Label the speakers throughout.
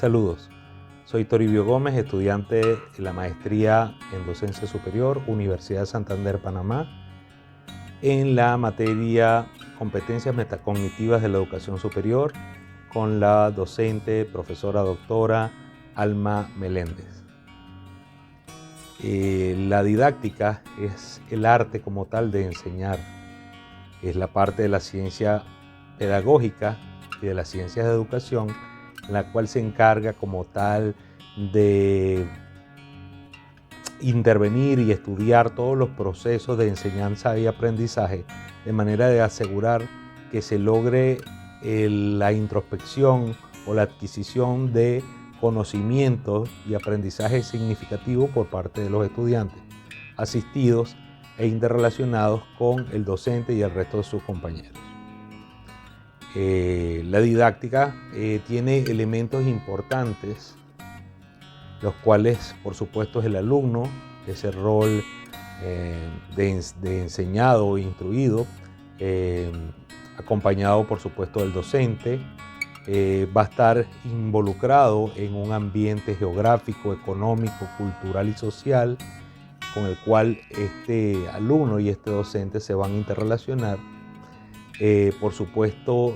Speaker 1: Saludos, soy Toribio Gómez, estudiante de la maestría en Docencia Superior, Universidad de Santander, Panamá, en la materia Competencias Metacognitivas de la Educación Superior, con la docente, profesora doctora Alma Meléndez. La didáctica es el arte como tal de enseñar, es la parte de la ciencia pedagógica y de las ciencias de educación, la cual se encarga como tal de intervenir y estudiar todos los procesos de enseñanza y aprendizaje de manera de asegurar que se logre la introspección o la adquisición de conocimientos y aprendizaje significativo por parte de los estudiantes, asistidos e interrelacionados con el docente y el resto de sus compañeros. La didáctica tiene elementos importantes, los cuales por supuesto es el alumno, ese rol de enseñado e instruido, acompañado por supuesto del docente, va a estar involucrado en un ambiente geográfico, económico, cultural y social con el cual este alumno y este docente se van a interrelacionar. Por supuesto,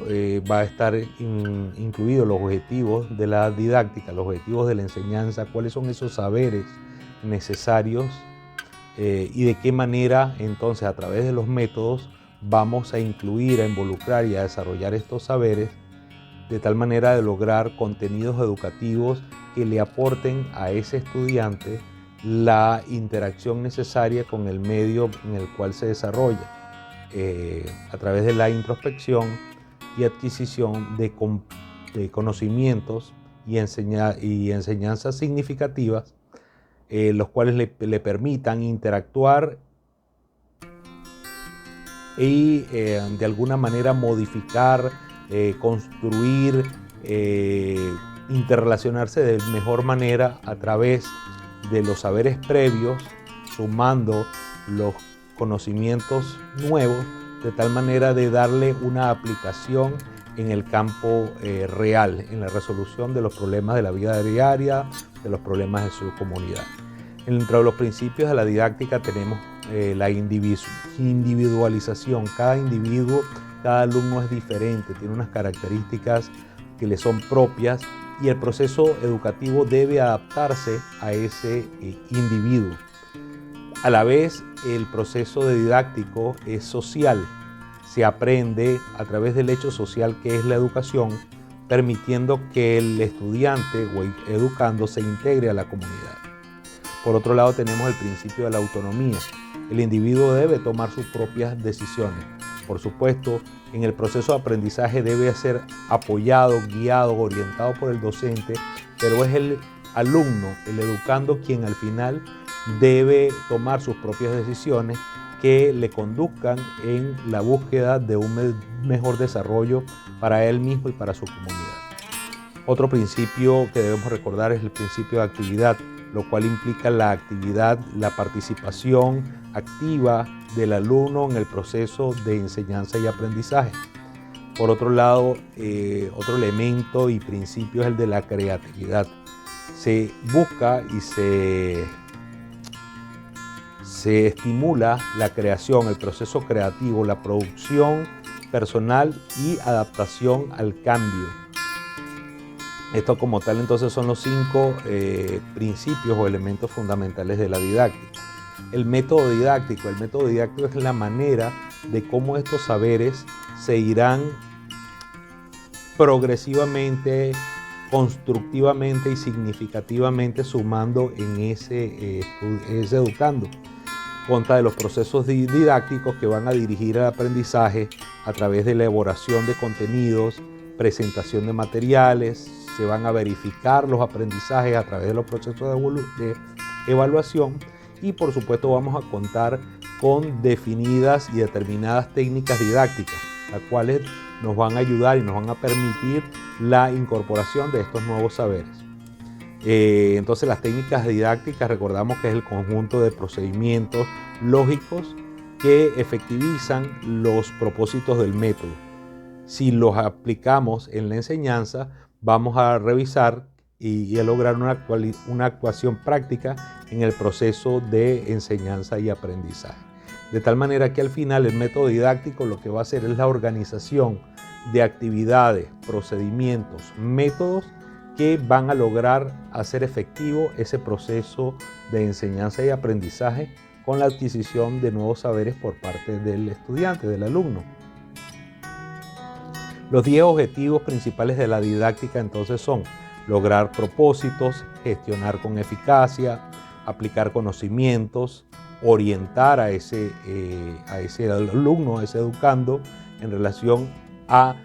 Speaker 1: va a estar incluidos los objetivos de la didáctica, los objetivos de la enseñanza, cuáles son esos saberes necesarios y de qué manera entonces a través de los métodos vamos a incluir, a involucrar y a desarrollar estos saberes de tal manera de lograr contenidos educativos que le aporten a ese estudiante la interacción necesaria con el medio en el cual se desarrolla. A través de la introspección y adquisición de conocimientos y enseñanzas significativas, los cuales le permitan interactuar y de alguna manera modificar, construir, interrelacionarse de mejor manera a través de los saberes previos, sumando los conocimientos nuevos, de tal manera de darle una aplicación en el campo real, en la resolución de los problemas de la vida diaria, de los problemas de su comunidad. Entre los principios de la didáctica tenemos la individualización. Cada individuo, cada alumno es diferente, tiene unas características que le son propias y el proceso educativo debe adaptarse a ese individuo. A la vez, el proceso didáctico es social. Se aprende a través del hecho social que es la educación, permitiendo que el estudiante o el educando se integre a la comunidad. Por otro lado, tenemos el principio de la autonomía. El individuo debe tomar sus propias decisiones. Por supuesto, en el proceso de aprendizaje debe ser apoyado, guiado, orientado por el docente, pero es el alumno, el educando, quien al final debe tomar sus propias decisiones que le conduzcan en la búsqueda de un mejor desarrollo para él mismo y para su comunidad. Otro principio que debemos recordar es el principio de actividad, lo cual implica la actividad, la participación activa del alumno en el proceso de enseñanza y aprendizaje. Por otro lado, otro elemento y principio es el de la creatividad. Se busca y se estimula la creación, el proceso creativo, la producción personal y adaptación al cambio. Esto como tal entonces son los 5 principios o elementos fundamentales de la didáctica. El método didáctico es la manera de cómo estos saberes se irán progresivamente, constructivamente y significativamente sumando en ese educando. Consta de los procesos didácticos que van a dirigir el aprendizaje a través de la elaboración de contenidos, presentación de materiales, se van a verificar los aprendizajes a través de los procesos de evaluación y por supuesto vamos a contar con definidas y determinadas técnicas didácticas, las cuales nos van a ayudar y nos van a permitir la incorporación de estos nuevos saberes. Entonces las técnicas didácticas recordamos que es el conjunto de procedimientos lógicos que efectivizan los propósitos del método. Si los aplicamos en la enseñanza, vamos a revisar y a lograr una actuación práctica en el proceso de enseñanza y aprendizaje. De tal manera que al final el método didáctico lo que va a hacer es la organización de actividades, procedimientos, métodos que van a lograr hacer efectivo ese proceso de enseñanza y aprendizaje con la adquisición de nuevos saberes por parte del estudiante, del alumno. Los 10 objetivos principales de la didáctica entonces son lograr propósitos, gestionar con eficacia, aplicar conocimientos, orientar a ese alumno, a ese educando en relación a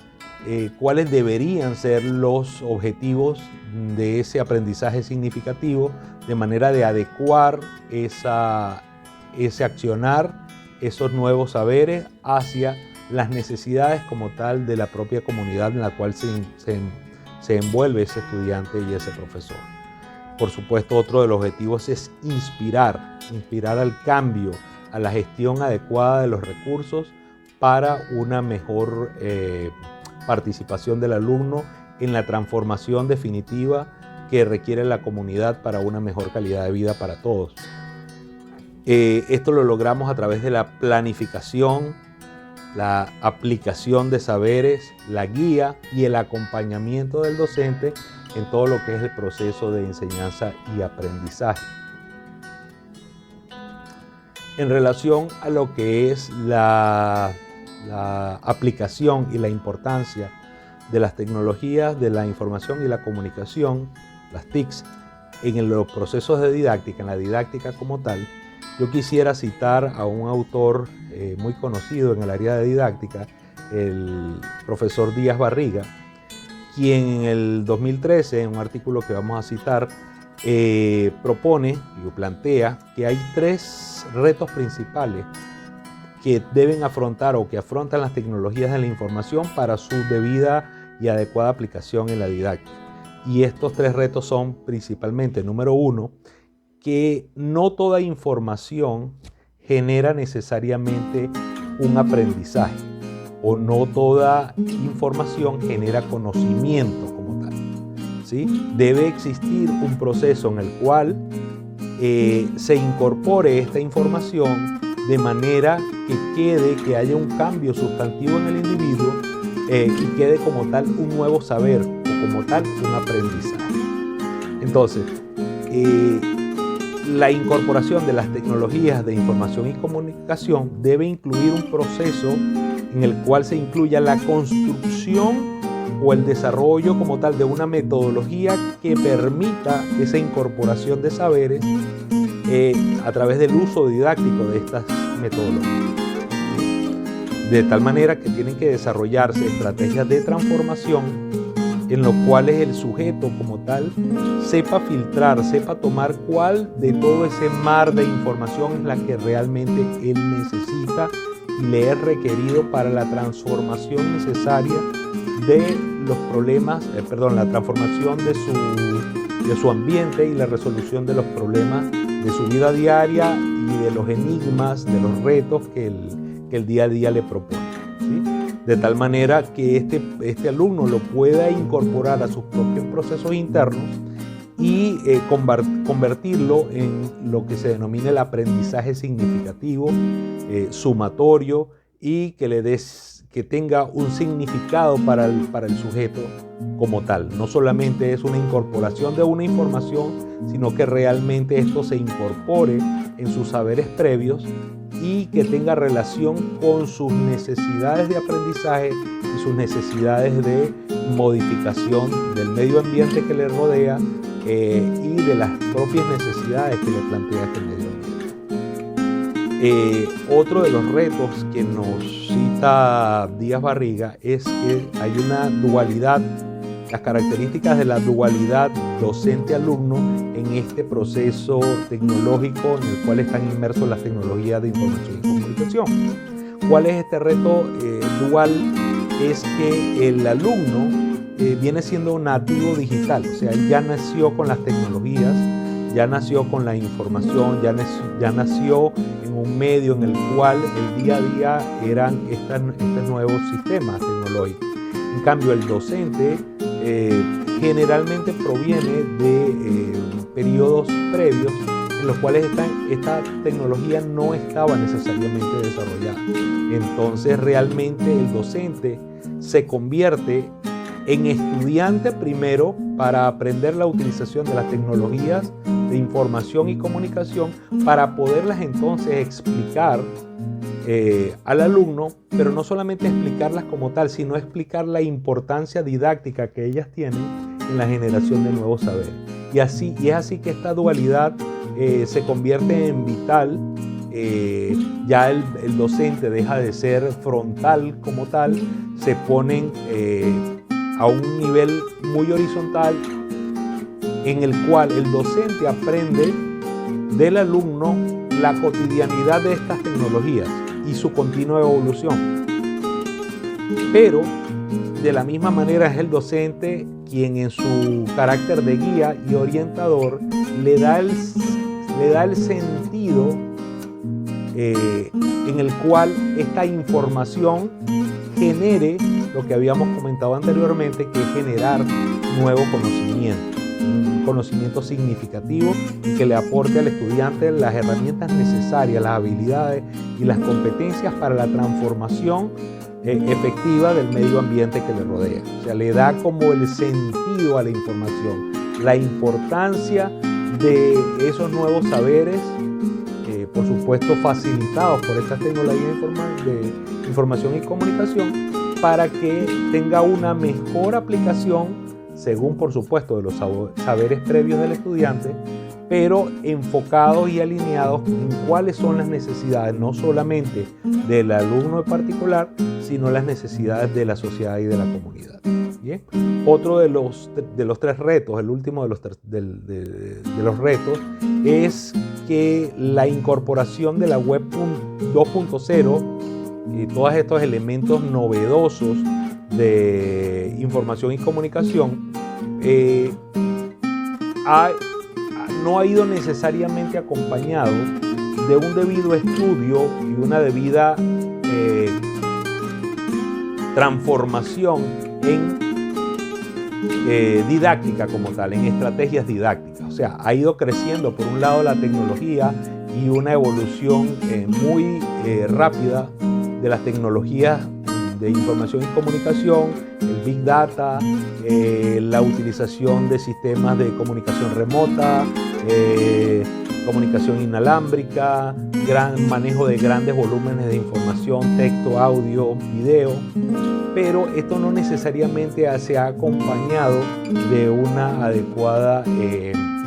Speaker 1: cuáles deberían ser los objetivos de ese aprendizaje significativo, de manera de adecuar ese accionar, esos nuevos saberes hacia las necesidades como tal de la propia comunidad en la cual se envuelve ese estudiante y ese profesor. Por supuesto, otro de los objetivos es inspirar al cambio, a la gestión adecuada de los recursos para una mejor participación del alumno en la transformación definitiva que requiere la comunidad para una mejor calidad de vida para todos. Esto lo logramos a través de la planificación, la aplicación de saberes, la guía y el acompañamiento del docente en todo lo que es el proceso de enseñanza y aprendizaje. En relación a lo que es la aplicación y la importancia de las tecnologías de la información y la comunicación, las TICs, en los procesos de didáctica, en la didáctica como tal, yo quisiera citar a un autor muy conocido en el área de didáctica, el profesor Díaz Barriga, quien en el 2013, en un artículo que vamos a citar, propone y plantea que hay 3 retos principales que deben afrontar o que afrontan las tecnologías de la información para su debida y adecuada aplicación en la didáctica. Y estos 3 retos son principalmente, número 1, que no toda información genera necesariamente un aprendizaje o no toda información genera conocimiento como tal, ¿sí? Debe existir un proceso en el cual se incorpore esta información de manera que haya un cambio sustantivo en el individuo y quede como tal un nuevo saber o como tal un aprendizaje. Entonces, la incorporación de las tecnologías de información y comunicación debe incluir un proceso en el cual se incluya la construcción o el desarrollo como tal de una metodología que permita esa incorporación de saberes a través del uso didáctico de estas metodologías. De tal manera que tienen que desarrollarse estrategias de transformación en los cuales el sujeto como tal sepa filtrar, sepa tomar cuál de todo ese mar de información es la que realmente él necesita y le es requerido para la transformación necesaria de los problemas, la transformación de su ambiente y la resolución de los problemas de su vida diaria y de los enigmas, de los retos que el día a día le propone, ¿sí? De tal manera que este alumno lo pueda incorporar a sus propios procesos internos y convertirlo en lo que se denomina el aprendizaje significativo, sumatorio y que tenga un significado para el sujeto como tal. No solamente es una incorporación de una información, sino que realmente esto se incorpore en sus saberes previos y que tenga relación con sus necesidades de aprendizaje y sus necesidades de modificación del medio ambiente que le rodea y de las propias necesidades que le plantea este medio ambiente. Otro de los retos que nos cita Díaz Barriga es que hay una dualidad, las características de la dualidad docente-alumno en este proceso tecnológico en el cual están inmersos las tecnologías de información y comunicación. ¿Cuál es este reto dual? Es que el alumno viene siendo un nativo digital, o sea, ya nació con las tecnologías, ya nació con la información, ya nació en un medio en el cual el día a día eran estos nuevos sistemas tecnológicos. En cambio, el docente generalmente proviene de periodos previos en los cuales esta tecnología no estaba necesariamente desarrollada. Entonces realmente el docente se convierte en estudiante primero para aprender la utilización de las tecnologías de información y comunicación para poderlas entonces explicar al alumno, pero no solamente explicarlas como tal, sino explicar la importancia didáctica que ellas tienen en la generación de nuevos saberes. Y es así que esta dualidad se convierte en vital. Ya el docente deja de ser frontal como tal, se ponen a un nivel muy horizontal en el cual el docente aprende del alumno la cotidianidad de estas tecnologías y su continua evolución. Pero de la misma manera es el docente quien en su carácter de guía y orientador le da el sentido en el cual esta información genere lo que habíamos comentado anteriormente, que es generar nuevo conocimiento, un conocimiento significativo y que le aporte al estudiante las herramientas necesarias, las habilidades y las competencias para la transformación efectiva del medio ambiente que le rodea. O sea, le da como el sentido a la información, la importancia de esos nuevos saberes, por supuesto facilitados por estas tecnologías de información y comunicación, para que tenga una mejor aplicación según, por supuesto, de los saberes previos del estudiante, pero enfocados y alineados en cuáles son las necesidades, no solamente del alumno en particular, sino las necesidades de la sociedad y de la comunidad. ¿Bien? Otro de los tres retos, el último de los retos, es que la incorporación de la web 2.0 y todos estos elementos novedosos de información y comunicación no ha ido necesariamente acompañado de un debido estudio y una debida transformación en didáctica como tal, en estrategias didácticas. O sea, ha ido creciendo por un lado la tecnología y una evolución muy rápida de las tecnologías de información y comunicación, el Big Data, la utilización de sistemas de comunicación remota, comunicación inalámbrica, gran manejo de grandes volúmenes de información, texto, audio, video, pero esto no necesariamente se ha acompañado de una adecuada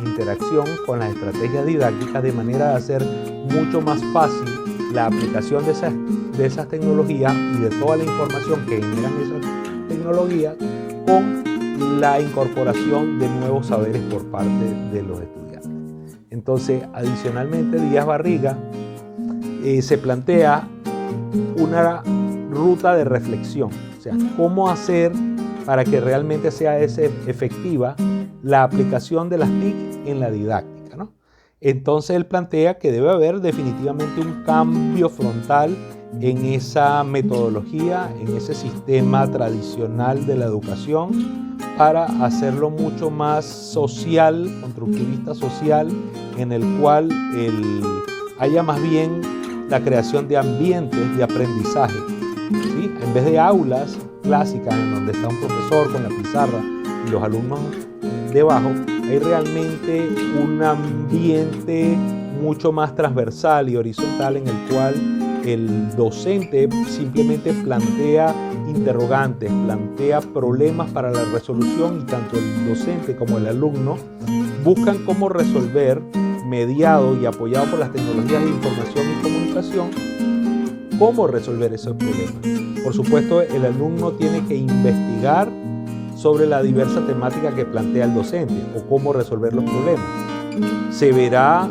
Speaker 1: interacción con las estrategias didácticas, de manera de hacer mucho más fácil la aplicación de esas tecnologías y de toda la información que generan esas tecnologías, con la incorporación de nuevos saberes por parte de los estudiantes. Entonces, adicionalmente, Díaz Barriga se plantea una ruta de reflexión, o sea, cómo hacer para que realmente sea efectiva la aplicación de las TIC en la didáctica, ¿no? Entonces él plantea que debe haber definitivamente un cambio frontal en esa metodología, en ese sistema tradicional de la educación, para hacerlo mucho más social, constructivista social, en el cual haya más bien la creación de ambientes de aprendizaje, ¿sí? En vez de aulas clásicas en donde está un profesor con la pizarra y los alumnos debajo, hay realmente un ambiente mucho más transversal y horizontal, en el cual el docente simplemente plantea interrogantes, plantea problemas para la resolución, y tanto el docente como el alumno buscan cómo resolver, mediado y apoyado por las tecnologías de información y comunicación, cómo resolver esos problemas. Por supuesto, el alumno tiene que investigar sobre la diversa temática que plantea el docente o cómo resolver los problemas. Se verá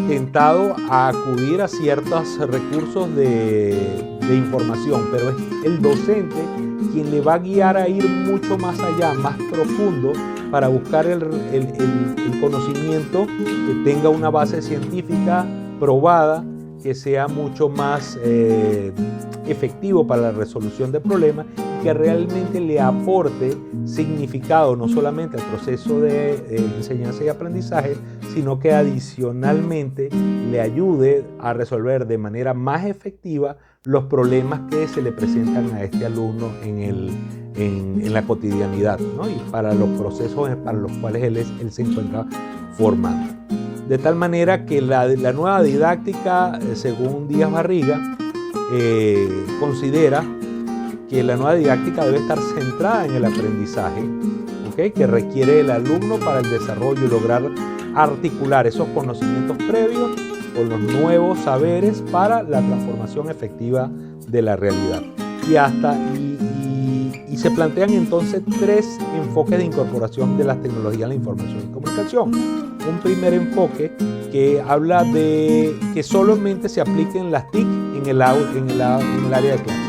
Speaker 1: tentado a acudir a ciertos recursos de información, pero es el docente quien le va a guiar a ir mucho más allá, más profundo, para buscar el conocimiento que tenga una base científica probada, que sea mucho más efectivo para la resolución de problemas, y que realmente le aporte significado no solamente al proceso de enseñanza y aprendizaje, sino que adicionalmente le ayude a resolver de manera más efectiva los problemas que se le presentan a este alumno en la cotidianidad, ¿no? Y para los procesos para los cuales él se encuentra formando. De tal manera que la nueva didáctica, según Díaz Barriga, considera que la nueva didáctica debe estar centrada en el aprendizaje, ¿okay?, que requiere el alumno para el desarrollo y lograr articular esos conocimientos previos con los nuevos saberes para la transformación efectiva de la realidad. Y se plantean entonces 3 enfoques de incorporación de las tecnologías en la información y comunicación. Un primer enfoque que habla de que solamente se apliquen las TIC en el área de clase.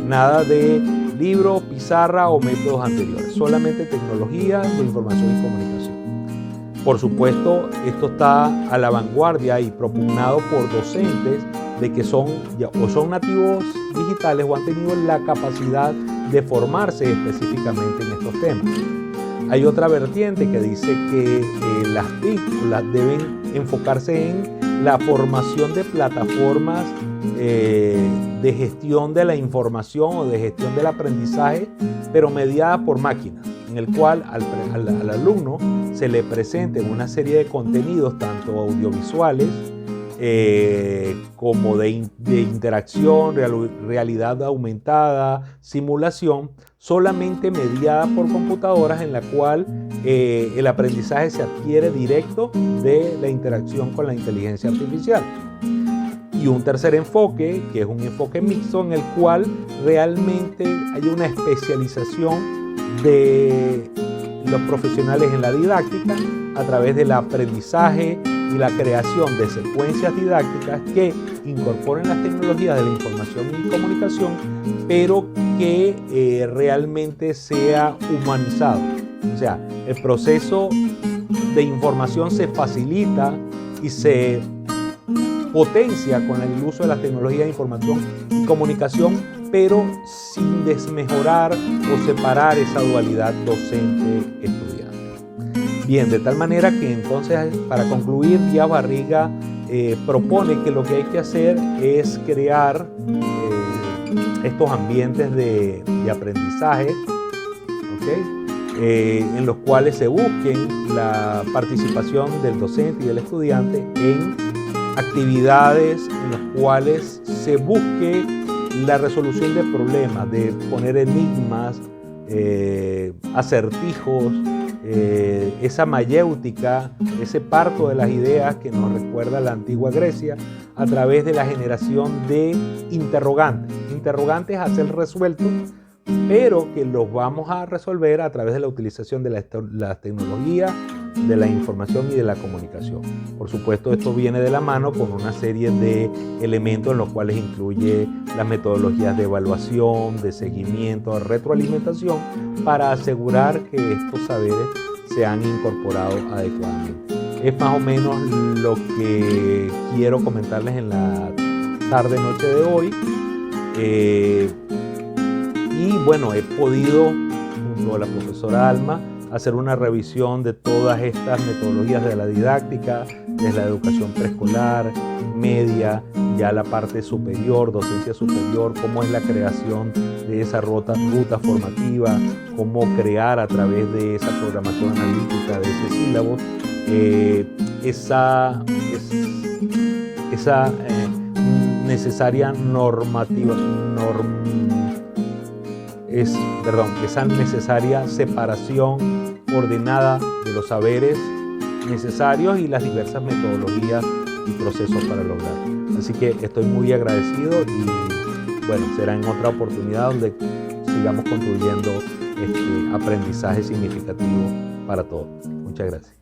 Speaker 1: Nada de libro, pizarra o métodos anteriores. Solamente tecnología de información y comunicación. Por supuesto, esto está a la vanguardia y propugnado por docentes de que son nativos digitales o han tenido la capacidad de formarse específicamente en estos temas. Hay otra vertiente que dice que las TIC deben enfocarse en la formación de plataformas de gestión de la información o de gestión del aprendizaje, pero mediada por máquinas, en el cual al alumno se le presenten una serie de contenidos, tanto audiovisuales como de interacción, realidad aumentada, simulación, solamente mediada por computadoras, en la cual el aprendizaje se adquiere directo de la interacción con la inteligencia artificial. Y un tercer enfoque, que es un enfoque mixto, en el cual realmente hay una especialización de los profesionales en la didáctica a través del aprendizaje y la creación de secuencias didácticas que incorporen las tecnologías de la información y comunicación, pero que realmente sea humanizado. O sea, el proceso de información se facilita y se potencia con el uso de las tecnologías de información y comunicación, pero sin desmejorar o separar esa dualidad docente-estudiante. Bien, de tal manera que entonces, para concluir, Díaz Barriga propone que lo que hay que hacer es crear estos ambientes de aprendizaje, ¿okay?, en los cuales se busquen la participación del docente y del estudiante en actividades en las cuales se busque la resolución de problemas, de poner enigmas, acertijos, esa mayéutica, ese parto de las ideas que nos recuerda la antigua Grecia, a través de la generación de interrogantes a ser resueltos, pero que los vamos a resolver a través de la utilización de la tecnología, de la información y de la comunicación. Por supuesto, esto viene de la mano con una serie de elementos en los cuales incluye las metodologías de evaluación, de seguimiento, de retroalimentación, para asegurar que estos saberes se han incorporado adecuadamente. Es más o menos lo que quiero comentarles en la tarde-noche de hoy. Y bueno, he podido, junto a la profesora Alma, hacer una revisión de todas estas metodologías de la didáctica, desde la educación preescolar, media, ya la parte superior, docencia superior, cómo es la creación de esa ruta formativa, cómo crear a través de esa programación analítica, de ese sílabo, esa necesaria esa necesaria separación ordenada de los saberes necesarios y las diversas metodologías y procesos para lograrlo. Así que estoy muy agradecido y bueno, será en otra oportunidad donde sigamos construyendo este aprendizaje significativo para todos. Muchas gracias.